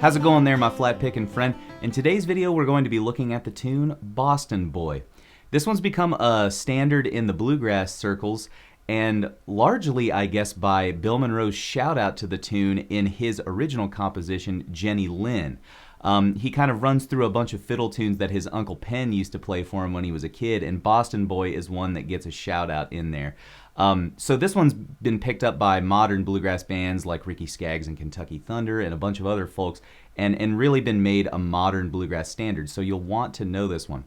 How's it going there, my flat picking friend? In today's video, we're going to be looking at the tune Boston Boy. This one's become a standard in the bluegrass circles, and largely, I guess, by Bill Monroe's shout out to the tune in his original composition, Jenny Lynn. He kind of runs through a bunch of fiddle tunes that his Uncle Pen used to play for him when he was a kid, and Boston Boy is one that gets a shout out in there. So this one's been picked up by modern bluegrass bands like Ricky Skaggs and Kentucky Thunder and a bunch of other folks, and really been made a modern bluegrass standard, so you'll want to know this one.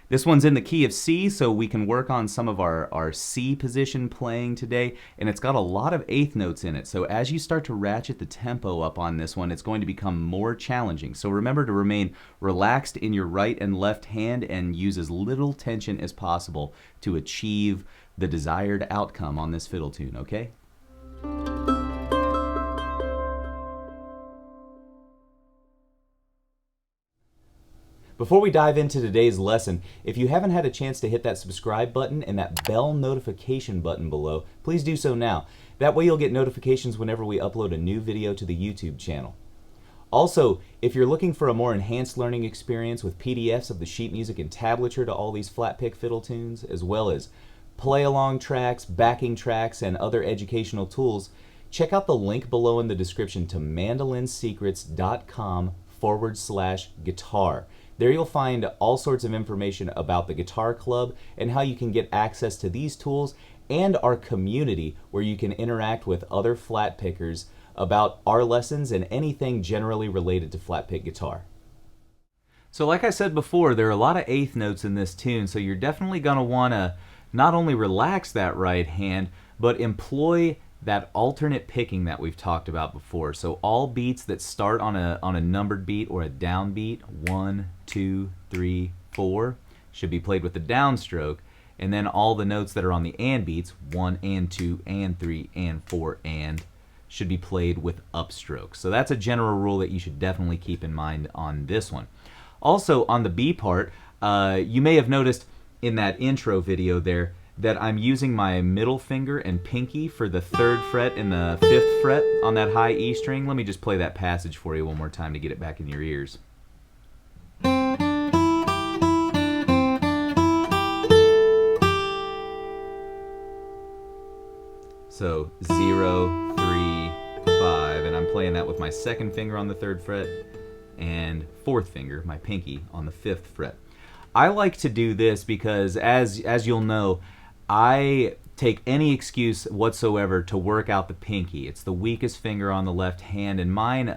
This one's in the key of C, so we can work on some of our C position playing today, and it's got a lot of eighth notes in it, so as you start to ratchet the tempo up on this one, it's going to become more challenging. So remember to remain relaxed in your right and left hand and use as little tension as possible to achieve the desired outcome on this fiddle tune, okay? Before we dive into today's lesson, if you haven't had a chance to hit that subscribe button and that bell notification button below, please do so now. That way you'll get notifications whenever we upload a new video to the YouTube channel. Also, if you're looking for a more enhanced learning experience with PDFs of the sheet music and tablature to all these flat pick fiddle tunes, as well as play-along tracks, backing tracks, and other educational tools, check out the link below in the description to mandolinsecrets.com/guitar. There you'll find all sorts of information about the Guitar Club and how you can get access to these tools and our community where you can interact with other flat pickers about our lessons and anything generally related to flat pick guitar. So like I said before, there are a lot of eighth notes in this tune, so you're definitely going to want to not only relax that right hand, but employ that alternate picking that we've talked about before. So all beats that start on a numbered beat or a down beat, 1, 2, 3, 4, should be played with the downstroke, and then all the notes that are on the and beats, 1 and 2 and 3 and 4 and, should be played with upstroke. So that's a general rule that you should definitely keep in mind on this one. Also on the B part, you may have noticed in that intro video there that I'm using my middle finger and pinky for the 3rd fret and the 5th fret on that high E string. Let me just play that passage for you one more time to get it back in your ears. So 0, 3, 5, and I'm playing that with my 2nd finger on the 3rd fret and 4th finger, my pinky, on the 5th fret. I like to do this because, as you'll know, I take any excuse whatsoever to work out the pinky. It's the weakest finger on the left hand, and mine,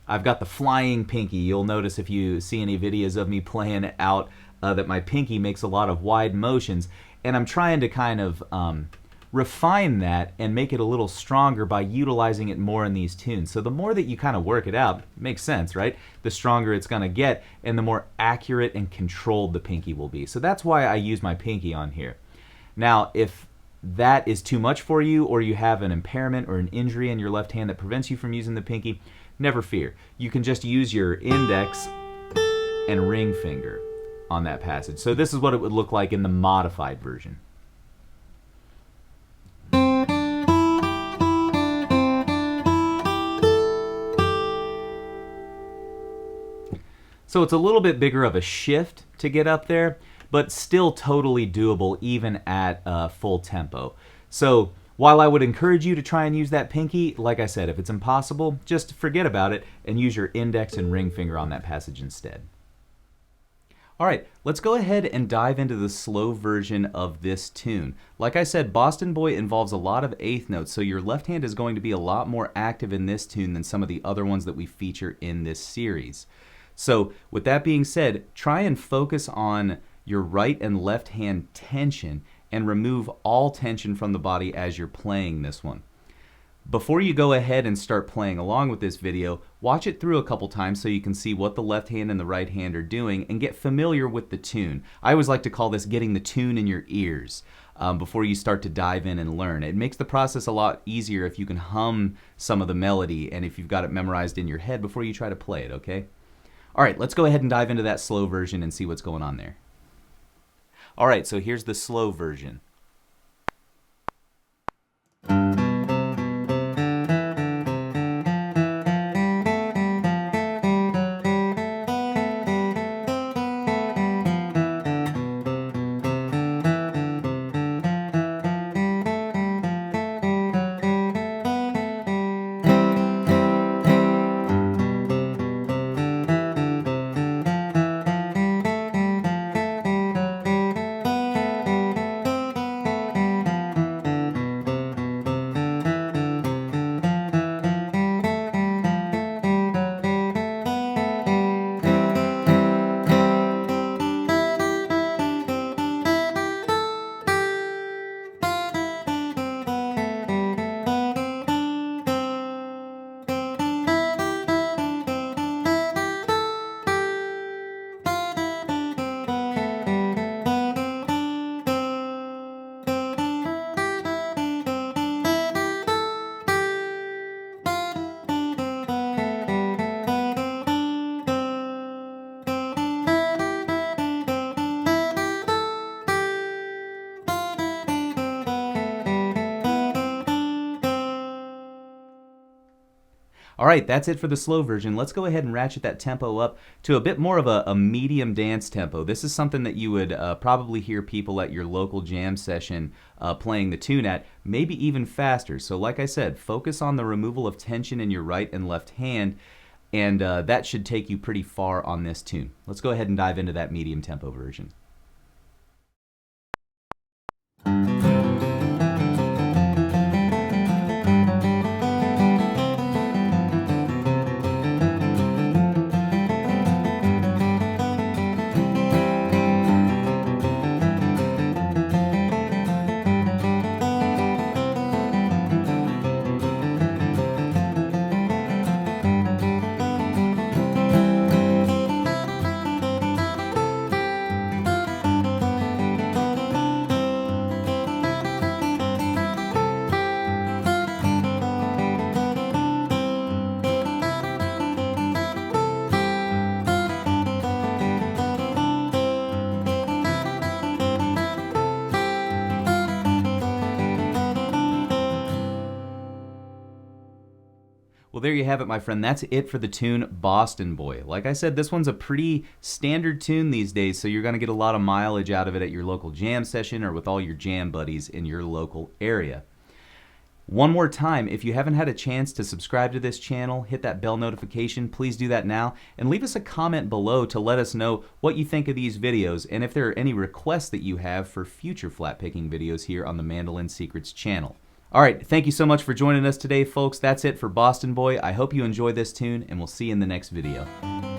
I've got the flying pinky. You'll notice if you see any videos of me playing out that my pinky makes a lot of wide motions, and I'm trying to kind of refine that and make it a little stronger by utilizing it more in these tunes. So the more that you kind of work it out, makes sense, right? The stronger it's gonna get and the more accurate and controlled the pinky will be. So that's why I use my pinky on here. Now, if that is too much for you, or you have an impairment or an injury in your left hand that prevents you from using the pinky, never fear. You can just use your index and ring finger on that passage. So this is what it would look like in the modified version. So it's a little bit bigger of a shift to get up there, but still totally doable even at full tempo. So while I would encourage you to try and use that pinky, like I said, if it's impossible, just forget about it and use your index and ring finger on that passage instead. Alright, let's go ahead and dive into the slow version of this tune. Like I said, Boston Boy involves a lot of eighth notes, so your left hand is going to be a lot more active in this tune than some of the other ones that we feature in this series. So with that being said, try and focus on your right and left hand tension and remove all tension from the body as you're playing this one. Before you go ahead and start playing along with this video, watch it through a couple times so you can see what the left hand and the right hand are doing and get familiar with the tune. I always like to call this getting the tune in your ears before you start to dive in and learn. It makes the process a lot easier if you can hum some of the melody and if you've got it memorized in your head before you try to play it, okay? Alright, let's go ahead and dive into that slow version and see what's going on there. Alright, so here's the slow version. right, that's it for the slow version. Let's go ahead and ratchet that tempo up to a bit more of a medium dance tempo. This is something that you would probably hear people at your local jam session playing the tune at, maybe even faster. So like I said, focus on the removal of tension in your right and left hand, and that should take you pretty far on this tune. Let's go ahead and dive into that medium tempo version. Well, there you have it, my friend. That's it for the tune Boston Boy. Like I said, this one's a pretty standard tune these days, so you're going to get a lot of mileage out of it at your local jam session or with all your jam buddies in your local area. One more time, if you haven't had a chance to subscribe to this channel, hit that bell notification, please do that now, and leave us a comment below to let us know what you think of these videos and if there are any requests that you have for future flat picking videos here on the Mandolin Secrets channel. All right, thank you so much for joining us today, folks. That's it for Boston Boy. I hope you enjoyed this tune, and we'll see you in the next video.